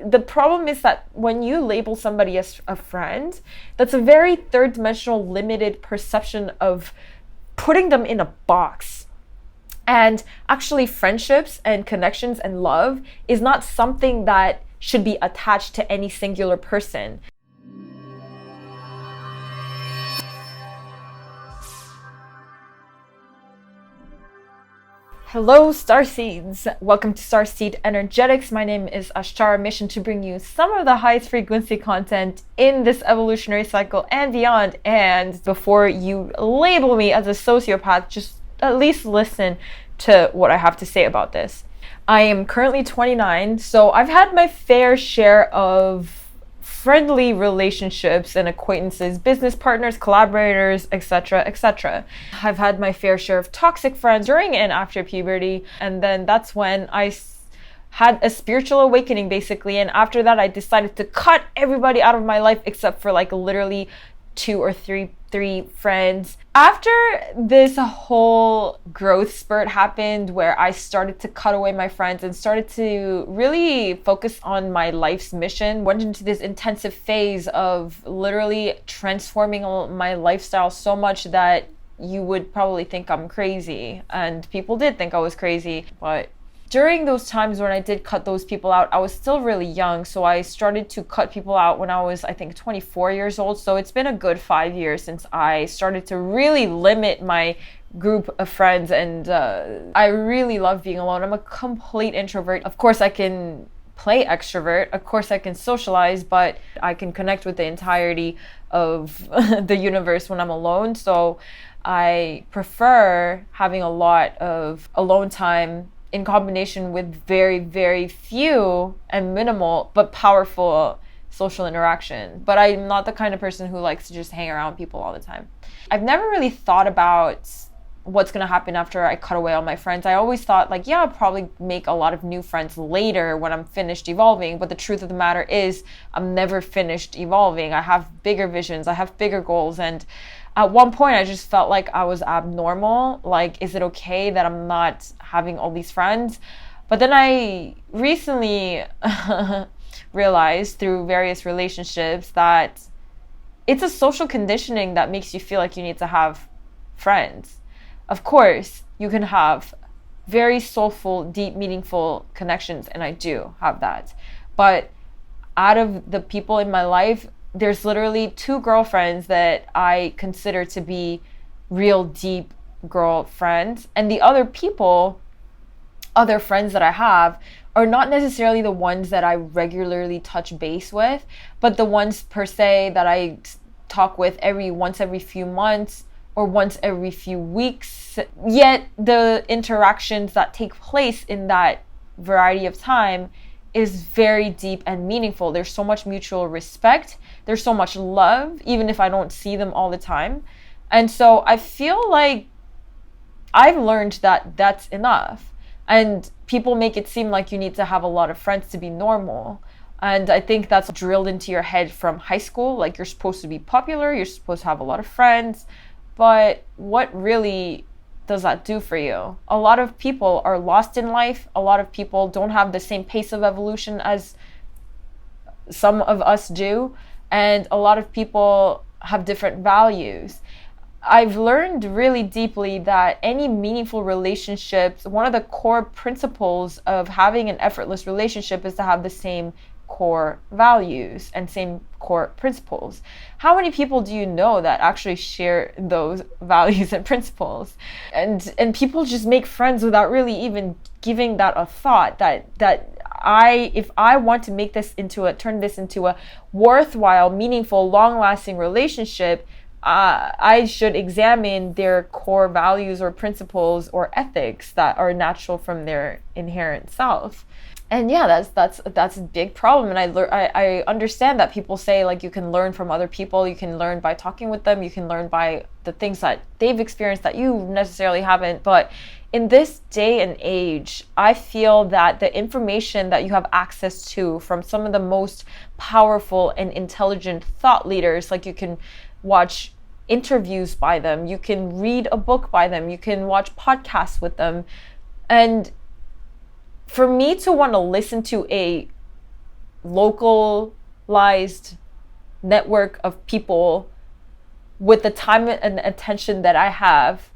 the problem is that when you label somebody as a friend, that's a very third dimensional limited perception of putting them in a box. And actually, friendships and connections and love is not something that should be attached to any singular person. Hello, Starseeds! Welcome to Starseed Energetics. My name is Ashtara, mission to bring you some of the highest frequency content in this evolutionary cycle and beyond. And before you label me as a sociopath, just at least listen to what I have to say about this. I am currently 29, so I've had my fair share of friendly relationships and acquaintances, business partners, collaborators, etc., etc. I've had my fair share of toxic friends during and after puberty, and then that's when I had a spiritual awakening, basically. And after that, I decided to cut everybody out of my life except for like literally two or three friends. After this whole growth spurt happened where I started to cut away my friends and started to really focus on my life's mission, went into this intensive phase of literally transforming my lifestyle so much that you would probably think I'm crazy, and people did think I was crazy. But during those times when I did cut those people out, I was still really young. So I started to cut people out when I was, I think, 24 years old. So it's been a good 5 years since I started to really limit my group of friends. And I really love being alone. I'm a complete introvert. Of course, I can play extrovert. Of course, I can socialize, but I can connect with the entirety of the universe when I'm alone. So I prefer having a lot of alone time in combination with very, very few and minimal but powerful social interaction. But I'm not the kind of person who likes to just hang around people all the time. I've never really thought about what's going to happen after I cut away all my friends. I always thought like, yeah, I'll probably make a lot of new friends later when I'm finished evolving. But the truth of the matter is I'm never finished evolving. I have bigger visions. I have bigger goals. And at one point, I just felt like I was abnormal. Like, is it okay that I'm not having all these friends? But then I recently realized through various relationships that it's a social conditioning that makes you feel like you need to have friends. Of course, you can have very soulful, deep, meaningful connections, and I do have that. But out of the people in my life, there's literally 2 girlfriends that I consider to be real deep girlfriends. And the other friends that I have are not necessarily the ones that I regularly touch base with, but the ones per se that I talk with once every few months or once every few weeks. Yet the interactions that take place in that variety of time is very deep and meaningful. There's so much mutual respect. There's so much love, even if I don't see them all the time. And so I feel like I've learned that that's enough. And people make it seem like you need to have a lot of friends to be normal. And I think that's drilled into your head from high school. Like, you're supposed to be popular, you're supposed to have a lot of friends. But what really does that do for you? A lot of people are lost in life. A lot of people don't have the same pace of evolution as some of us do. And a lot of people have different values. I've learned really deeply that any meaningful relationships, one of the core principles of having an effortless relationship is to have the same core values and same core principles. How many people do you know that actually share those values and principles? And people just make friends without really even giving that a thought, that if I want to turn this into a worthwhile, meaningful, long-lasting relationship, I should examine their core values or principles or ethics that are natural from their inherent self. And yeah, that's a big problem. And I understand that people say like you can learn from other people, you can learn by talking with them, you can learn by the things that they've experienced that you necessarily haven't. But in this day and age, I feel that the information that you have access to from some of the most powerful and intelligent thought leaders, like you can watch interviews by them, you can read a book by them, you can watch podcasts with them, and for me to want to listen to a localized network of people with the time and attention that I have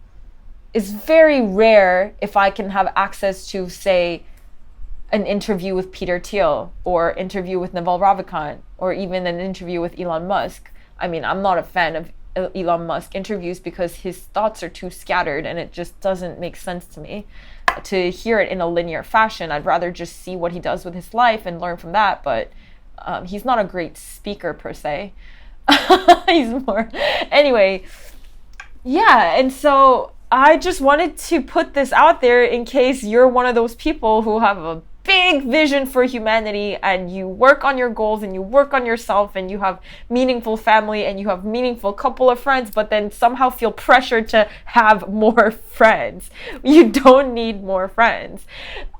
is very rare if I can have access to, say, an interview with Peter Thiel or interview with Naval Ravikant or even an interview with Elon Musk. I mean, I'm not a fan of Elon Musk interviews because his thoughts are too scattered and it just doesn't make sense to me to hear it in a linear fashion. I'd rather just see what he does with his life and learn from that, but he's not a great speaker per se. He's more... Anyway, yeah, and so I just wanted to put this out there in case you're one of those people who have a big vision for humanity and you work on your goals and you work on yourself and you have meaningful family and you have meaningful couple of friends, but then somehow feel pressured to have more friends. You don't need more friends.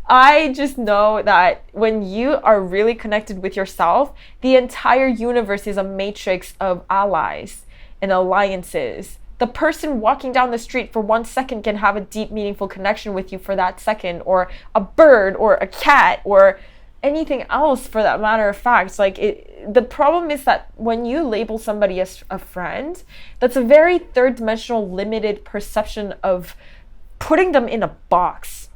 I just know that when you are really connected with yourself, the entire universe is a matrix of allies and alliances. The person walking down the street for 1 second can have a deep, meaningful connection with you for that second, or a bird or a cat or anything else for that matter of fact. The problem is that when you label somebody as a friend, that's a very third-dimensional, limited perception of putting them in a box.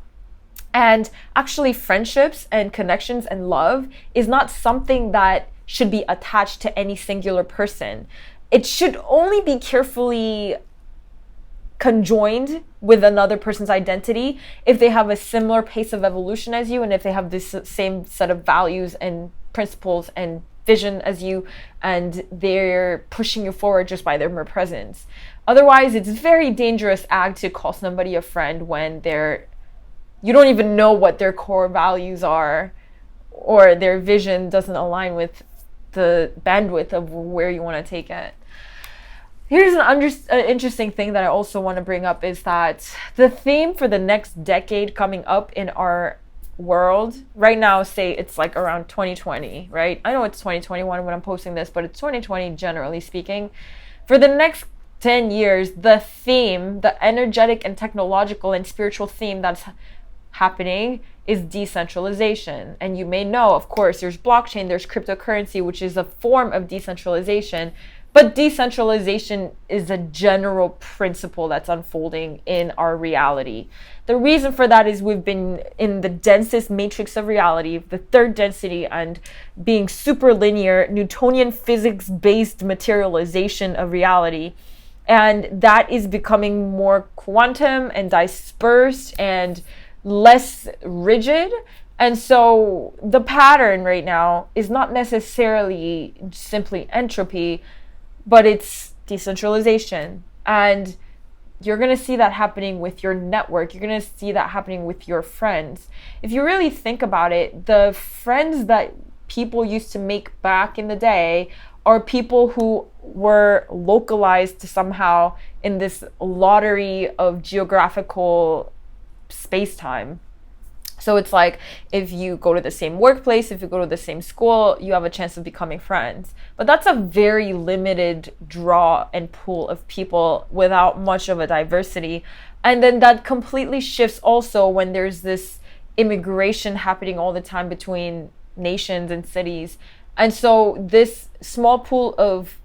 And actually, friendships and connections and love is not something that should be attached to any singular person. It should only be carefully conjoined with another person's identity if they have a similar pace of evolution as you and if they have this same set of values and principles and vision as you and they're pushing you forward just by their mere presence. Otherwise, it's a very dangerous act to call somebody a friend when you don't even know what their core values are or their vision doesn't align with the bandwidth of where you want to take it. Here's an interesting thing that I also want to bring up is that the theme for the next decade coming up in our world right now, say it's like around 2020, right? I know it's 2021 when I'm posting this, but it's 2020 generally speaking. For the next 10 years, the theme, the energetic and technological and spiritual theme that's happening is decentralization. And you may know, of course, there's blockchain, there's cryptocurrency, which is a form of decentralization. But decentralization is a general principle that's unfolding in our reality. The reason for that is we've been in the densest matrix of reality, the third density, and being super linear, Newtonian physics-based materialization of reality. And that is becoming more quantum and dispersed and less rigid. And so the pattern right now is not necessarily simply entropy, but it's decentralization. And you're going to see that happening with your network. You're going to see that happening with your friends. If you really think about it, the friends that people used to make back in the day are people who were localized somehow in this lottery of geographical space-time. So it's like if you go to the same workplace, if you go to the same school, you have a chance of becoming friends. But that's a very limited draw and pool of people without much of a diversity. And then that completely shifts also when there's this immigration happening all the time between nations and cities. And so this small pool of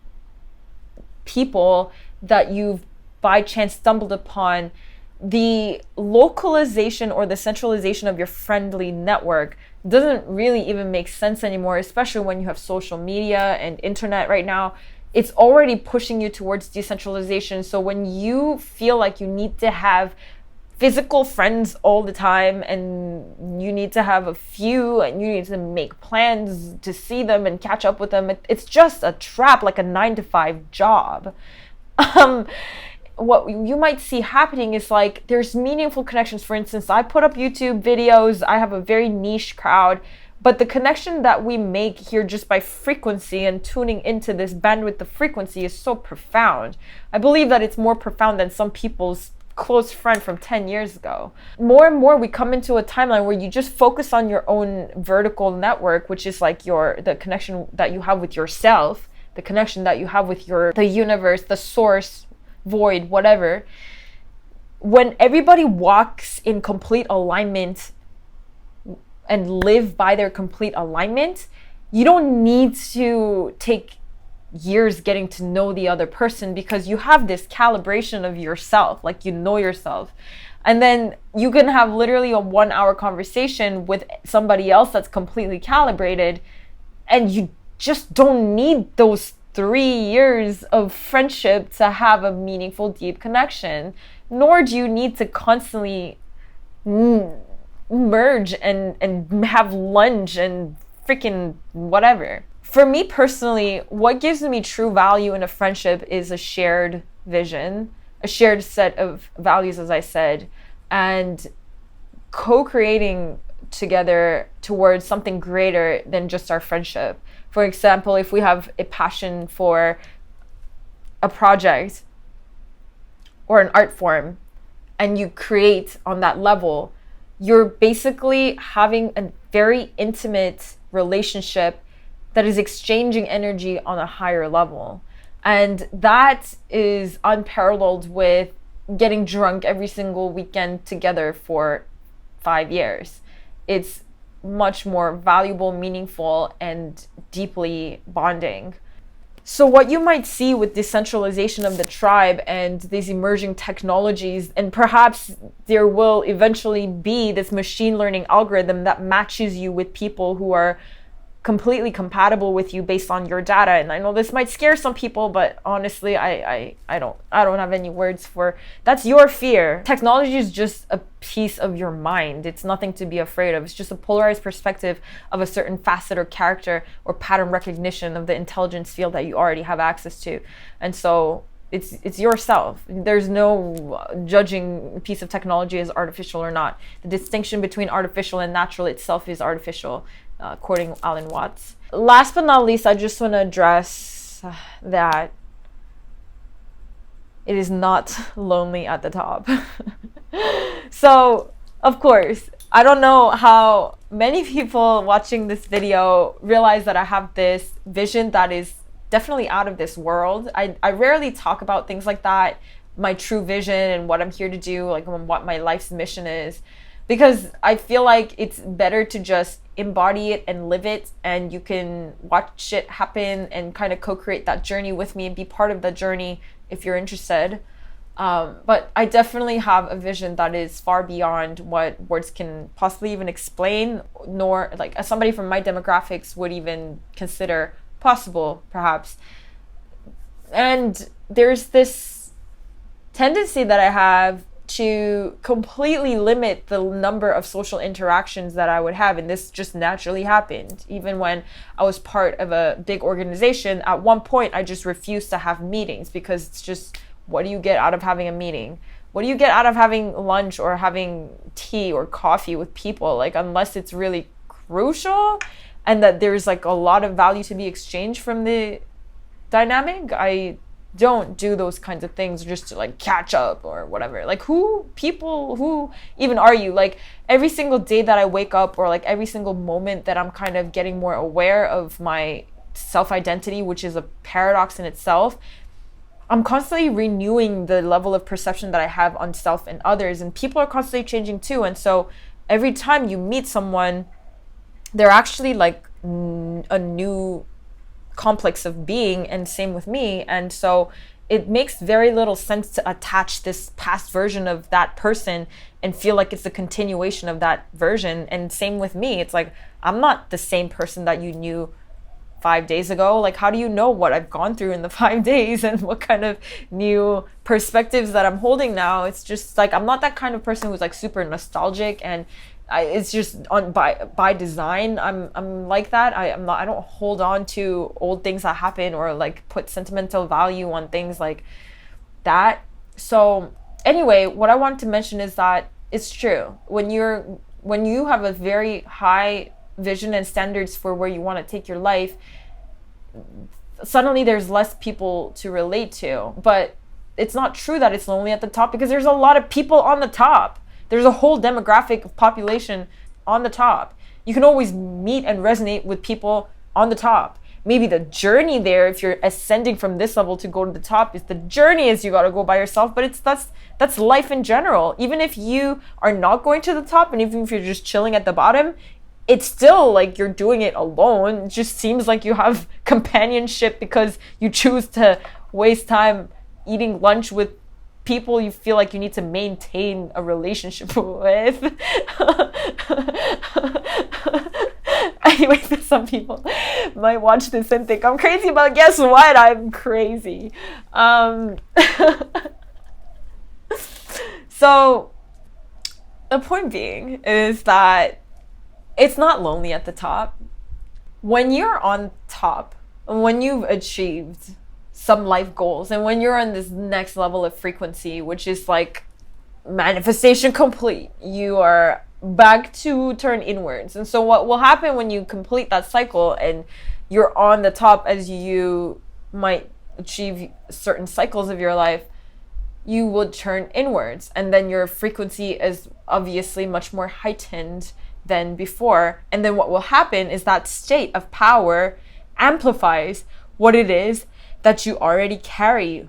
people that you've by chance stumbled upon, the localization or the centralization of your friendly network doesn't really even make sense anymore, especially when you have social media and internet right now. It's already pushing you towards decentralization. So when you feel like you need to have physical friends all the time and you need to have a few and you need to make plans to see them and catch up with them, it's just a trap, like a 9-to-5 job. What you might see happening is like there's meaningful connections. For instance, I put up YouTube videos. I have a very niche crowd, but the connection that we make here just by frequency and tuning into this bandwidth of frequency is so profound. I believe that it's more profound than some people's close friend from 10 years ago. More and more we come into a timeline where you just focus on your own vertical network, which is like the connection that you have with yourself, the connection that you have with the universe, the source, void, whatever. When everybody walks in complete alignment and live by their complete alignment, you don't need to take years getting to know the other person, because you have this calibration of yourself, like you know yourself. And then you can have literally a 1-hour conversation with somebody else that's completely calibrated, and you just don't need those 3 years of friendship to have a meaningful, deep connection. Nor do you need to constantly merge and have lunch and freaking whatever. For me personally, what gives me true value in a friendship is a shared vision, a shared set of values, as I said, and co-creating together towards something greater than just our friendship. For example, if we have a passion for a project or an art form and you create on that level, you're basically having a very intimate relationship that is exchanging energy on a higher level. And that is unparalleled with getting drunk every single weekend together for 5 years. It's much more valuable, meaningful, and deeply bonding. So what you might see with decentralization of the tribe and these emerging technologies, and perhaps there will eventually be this machine learning algorithm that matches you with people who are completely compatible with you based on your data. And I know this might scare some people, but honestly, I don't have any words for. That's your fear. Technology is just a piece of your mind. It's nothing to be afraid of. It's just a polarized perspective of a certain facet or character or pattern recognition of the intelligence field that you already have access to. And so it's yourself. There's no judging a piece of technology as artificial or not. The distinction between artificial and natural itself is artificial, according to Alan Watts. Last but not least, I just want to address that it is not lonely at the top. So, of course, I don't know how many people watching this video realize that I have this vision that is definitely out of this world. I rarely talk about things like that, my true vision and what I'm here to do, like what my life's mission is, because I feel like it's better to just embody it and live it, and you can watch it happen and kind of co-create that journey with me and be part of the journey if you're interested. But I definitely have a vision that is far beyond what words can possibly even explain, nor like as somebody from my demographics would even consider possible, perhaps. And there's this tendency that I have to completely limit the number of social interactions that I would have. And this just naturally happened. Even when I was part of a big organization, at one point I just refused to have meetings, because it's just, what do you get out of having a meeting? What do you get out of having lunch or having tea or coffee with people? Like, unless it's really crucial and that there's like a lot of value to be exchanged from the dynamic, I don't do those kinds of things just to like catch up or whatever. Like, who even are you? Like, every single day that I wake up, or like every single moment that I'm kind of getting more aware of my self-identity, which is a paradox in itself, I'm constantly renewing the level of perception that I have on self and others, and people are constantly changing too. And so every time you meet someone, they're actually like a new complex of being, and same with me. And so it makes very little sense to attach this past version of that person and feel like it's a continuation of that version. And same with me. It's like, I'm not the same person that you knew 5 days ago. Like, how do you know what I've gone through in the 5 days and what kind of new perspectives that I'm holding now? It's just like, I'm not that kind of person who's like super nostalgic, and it's just by design. I'm like that. I don't hold on to old things that happen or like put sentimental value on things like that. So anyway, what I want to mention is that it's true. When you have a very high vision and standards for where you want to take your life, suddenly there's less people to relate to. But it's not true that it's lonely at the top, because there's a lot of people on the top. There's a whole demographic of population on the top. You can always meet and resonate with people on the top. Maybe the journey there, if you're ascending from this level to go to the top, is the journey is you got to go by yourself. But that's life in general. Even if you are not going to the top, and even if you're just chilling at the bottom, it's still like you're doing it alone. It just seems like you have companionship because you choose to waste time eating lunch with people you feel like you need to maintain a relationship with. Anyway, some people might watch this and think I'm crazy, but guess what? I'm crazy. So the point being is that it's not lonely at the top. When you're on top, when you've achieved some life goals, and when you're on this next level of frequency, which is like manifestation complete, you are back to turn inwards. And so what will happen when you complete that cycle and you're on the top, as you might achieve certain cycles of your life, you will turn inwards, and then your frequency is obviously much more heightened than before. And then what will happen is that state of power amplifies what it is that you already carry.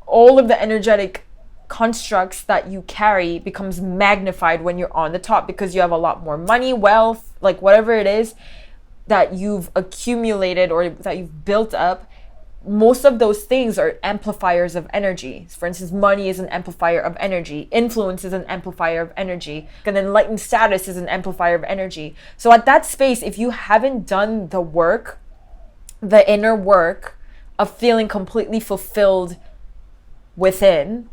All of the energetic constructs that you carry becomes magnified when you're on the top, because you have a lot more money, wealth, like whatever it is that you've accumulated or that you've built up. Most of those things are amplifiers of energy. For instance, money is an amplifier of energy. Influence is an amplifier of energy. An enlightened status is an amplifier of energy. So at that space, if you haven't done the work, the inner work of feeling completely fulfilled within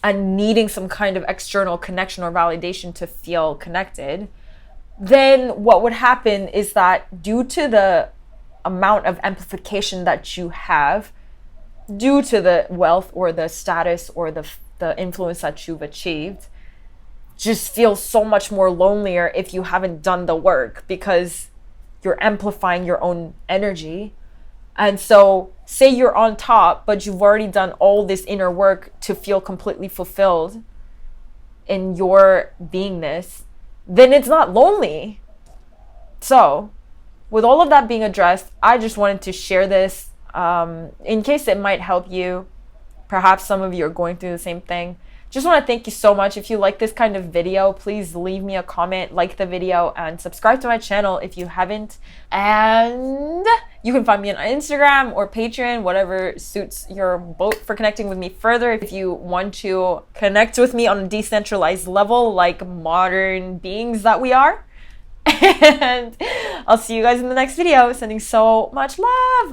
and needing some kind of external connection or validation to feel connected, then what would happen is that due to the amount of amplification that you have, due to the wealth or the status or the influence that you've achieved, just feel so much more lonelier if you haven't done the work, because you're amplifying your own energy. And so say you're on top, but you've already done all this inner work to feel completely fulfilled in your beingness, then it's not lonely. So with all of that being addressed, I just wanted to share this in case it might help you. Perhaps some of you are going through the same thing. Just want to thank you so much. If you like this kind of video, please leave me a comment, like the video, and subscribe to my channel if you haven't. And you can find me on Instagram or Patreon, whatever suits your boat for connecting with me further. If you want to connect with me on a decentralized level, like modern beings that we are. And I'll see you guys in the next video. Sending so much love.